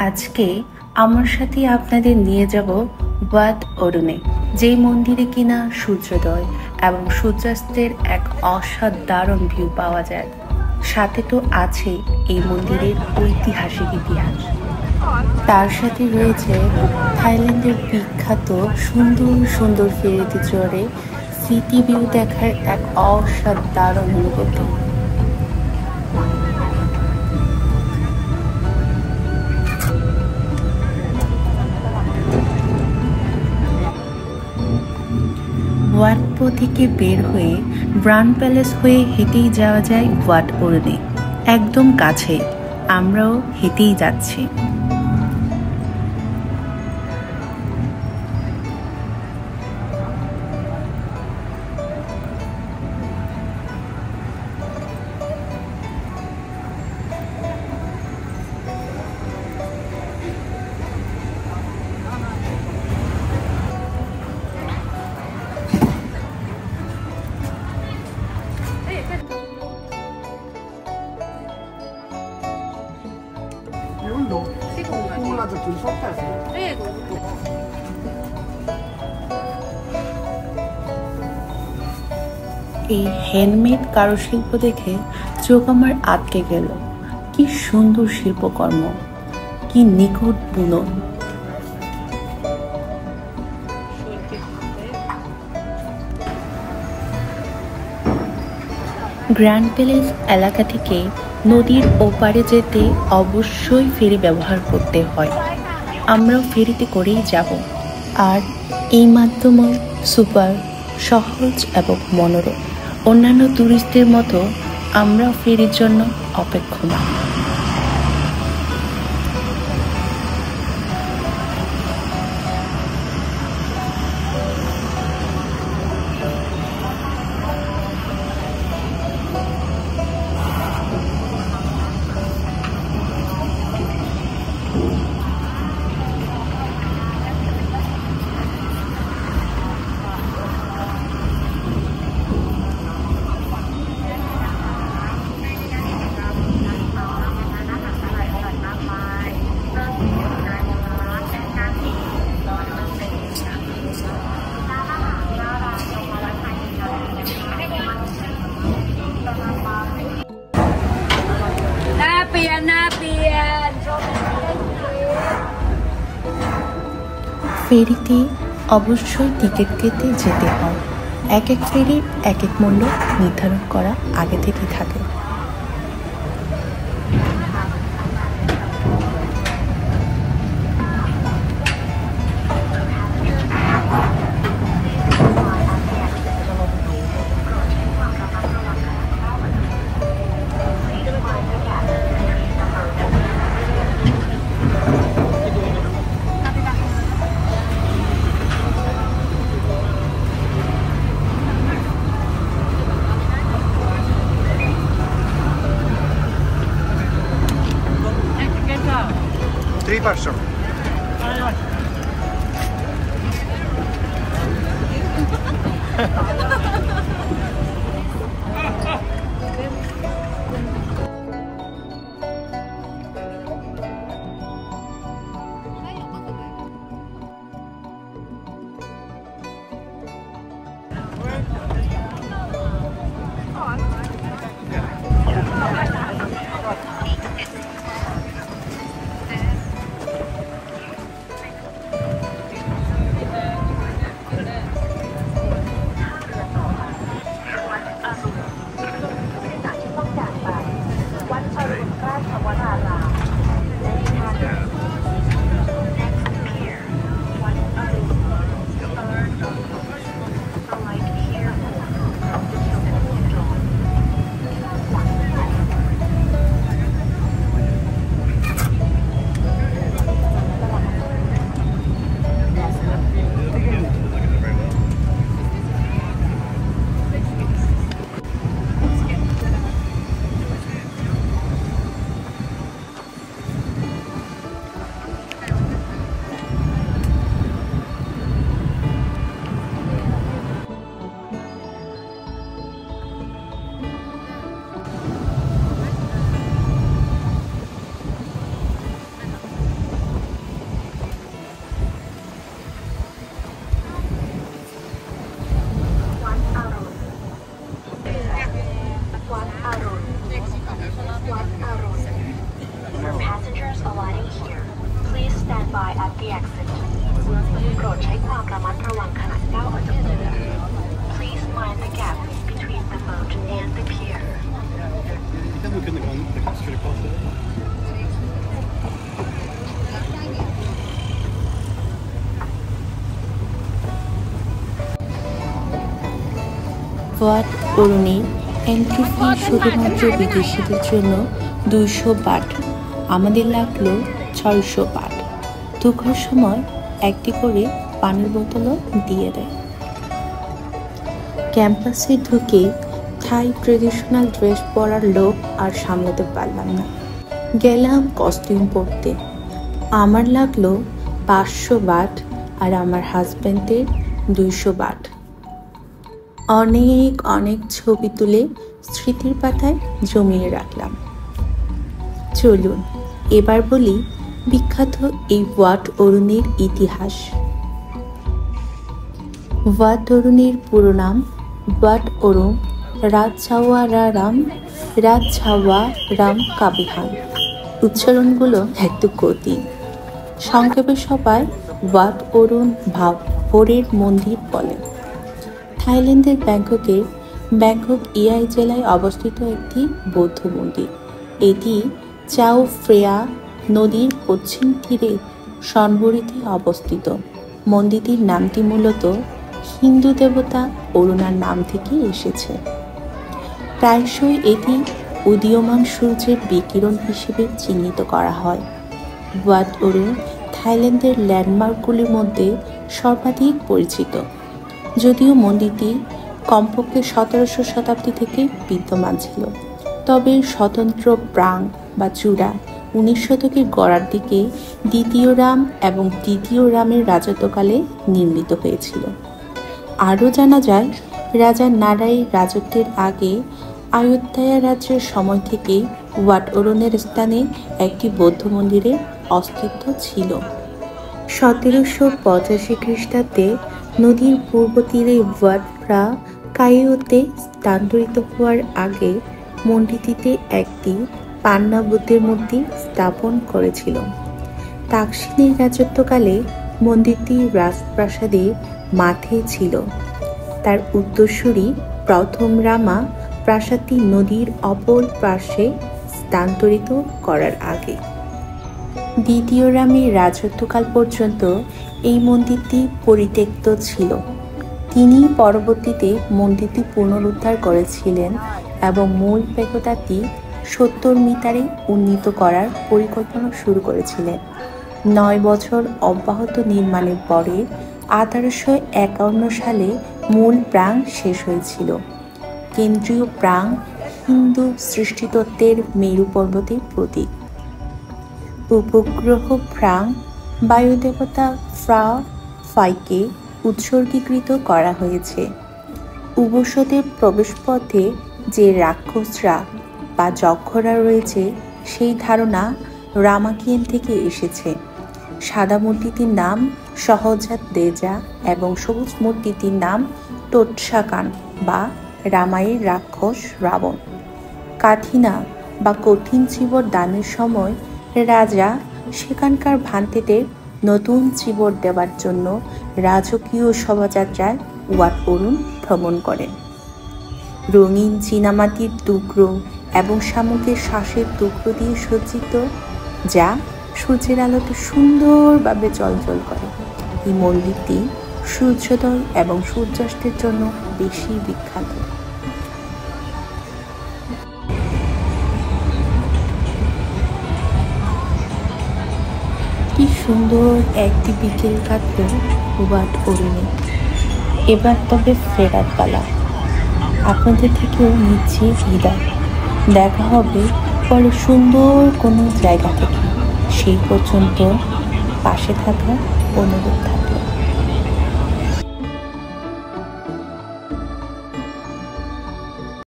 আজকে আমার সাথে আপনাদের নিয়ে যাব ওয়াট অরুণে, যেই মন্দিরে কিনা সূর্যোদয় এবং সূর্যাস্তের এক অসাধারণ ভিউ পাওয়া যায়। সাথে তো আছে এই মন্দিরের ঐতিহাসিক ইতিহাস। তার সাথে রয়েছে থাইল্যান্ডের বিখ্যাত সুন্দর সুন্দর ফেরিতে চড়ে সিটি ভিউ দেখার এক অসাধারণ অনুভূতি। ওয়াট পো থেকে বের হয়ে ব্রাউন প্যালেস হয়ে হেঁটেই যাওয়া যায় ওয়াট অরুণে, একদম কাছে। আমরাও হেঁটেই যাচ্ছি। এই হ্যান্ডমেড কারুশিল্প দেখে চোখ আমার আটকে গেল। কি সুন্দর শিল্পকর্ম, কি নিখুঁত বুনন। গ্র্যান্ড প্যালেস এলাকা থেকে নদীর ওপারে যেতে অবশ্যই ফেরি ব্যবহার করতে হয়। আমরাও ফেরিতে করেই যাব। আর এই মাধ্যম সুপার সহজ এবং মনোরম। অন্যান্য টুরিস্টদের মতো আমরাও ফেরির জন্য অপেক্ষমান। ফেরিতে অবশ্যই টিকিট কেটে যেতে হয়। এক এক ফেরির এক এক মূল্য নির্ধারণ করা আগে থেকেই থাকে। by at the exit. โปรดใช้ความระมัดระวังขณะก้าวออกจากเรือ Please mind the gap between the boat and the pier. Then we couldn't have gone straight across it. Wat অরুণীর এন্ট্রি ফি শুধুমাত্র বিদেশিদের জন্য 200 বাট, আমাদের লাগলো 600 বাট। ঢোকার সময় একটি করে পানির বোতলও দিয়ে দেয়। ক্যাম্পাসে ঢুকে থাই ট্রেডিশনাল ড্রেস পরার লোক আর সামলাতে পারলাম না, গেলাম কস্টিউম পরতে। আমার লাগলো 500 বাট আর আমার হাজব্যান্ডের 200 বাট। অনেক অনেক ছবি তুলে স্মৃতির পাতায় জমিয়ে রাখলাম। চলুন এবার বলি বিখ্যাত এই ওয়াট অরুণীর ইতিহাস। ওয়াট অরুণীর পুরো নাম ওয়াট অরুণ রাজছাওয়া রাম কাবিহান। উচ্চারণগুলো একটু কঠিন। সংক্ষেপে সবাই ওয়াট অরুণ ভোরের মন্দির বলে। থাইল্যান্ডের ব্যাংকক ইয়াই জেলায় অবস্থিত একটি বৌদ্ধ মন্দির। এটি চাও ফ্রেয়া নদীর পশ্চিম তীরে সনবরিতে অবস্থিত। মন্দিরটির নামটি মূলত হিন্দু দেবতা অরুণার নাম থেকে এসেছে। প্রায়শই এটি উদীয়মান সূর্যের বিকিরণ হিসেবে চিহ্নিত করা হয়। ওয়াট অরুণ থাইল্যান্ডের ল্যান্ডমার্কগুলির মধ্যে সর্বাধিক পরিচিত, যদিও মন্দিরটি কমপক্ষে 17শো শতাব্দী থেকে বিদ্যমান ছিল, তবে স্বতন্ত্র প্রাং বা চূড়া 19 শতকের গোড়ার দিকে দ্বিতীয় রাম এবং তৃতীয় রামের রাজত্বকালে নির্মিত হয়েছিল। আরও জানা যায়, রাজা নারায়ের রাজত্বের আগে আয়োধ্যা রাজ্যের সময় থেকে ওয়াট অরুণের স্থানে একটি বৌদ্ধ মন্দিরের অস্তিত্ব ছিল। 1785 খ্রিস্টাব্দে নদীর পূর্ব তীরে ওয়াট কাইওতে স্থানান্তরিত হওয়ার আগে মন্দিরটিতে একটি পান্না বুদ্ধের মূর্তি স্থাপন করেছিল। তাকসিনের রাজত্বকালে মন্দিরটি রাজপ্রাসাদের মাঠে ছিল। তার উত্তরসূরি প্রথম রামা প্রাসাদটি নদীর অপর পার্শ্বে স্থানান্তরিত করার আগে। দ্বিতীয় রামের রাজত্বকাল পর্যন্ত এই মন্দিরটি পরিত্যক্ত ছিল। তিনি পরবর্তীতে মন্দিরটি পুনরুদ্ধার করেছিলেন এবং মূল পেগোডাটি 70 মিটারে উন্নীত করার পরিকল্পনা শুরু করেছিলেন। 9 বছর অব্যাহত নির্মাণের পরে 1851 সালে মূল প্রাং শেষ হয়েছিল। কেন্দ্রীয় প্রাং হিন্দু সৃষ্টিতত্ত্বের মেরু পর্বতের প্রতীক। উপগ্রহ প্রাং বায়ুদেবতা ফাইকে উৎসর্গীকৃত করা হয়েছে। উবসদের প্রবেশপথে যে রাক্ষসরা বা যক্ষরা রয়েছে সেই ধারণা রামাকিয়েন থেকে এসেছে। সাদা মূর্তিটির নাম সহজাত দেজা এবং সবুজ মূর্তিটির নাম টোটসাকান বা রামায়ের রাক্ষস রাবণ। কাঠিনা বা কঠিন চিবর দানের সময় রাজা সেখানকার ভান্তেদের নতুন চিবর দেওয়ার জন্য রাজকীয় শোভাযাত্রায় ওয়াট অরুণ ভ্রমণ করেন। রঙিন চীনামাটির টুকরো এবং শামুকের শ্বাসের টুকরো দিয়ে সজ্জিত, যা সূর্যের আলোতে সুন্দরভাবে জ্বলজ্বল করে। এই মন্দিরটি সূর্যোদয় এবং সূর্যাস্তের জন্য বেশি বিখ্যাত। কি সুন্দর একটি বিকেল কাটল ওয়াট অরুণে। এবার তবে ফেরার পালা। আপনাদের থেকেও নিচ্ছি বিদায়। দেখা হবে পরে সুন্দর কোনো জায়গা থেকে। সেই পর্যন্ত পাশে থাকা অনুরোধ।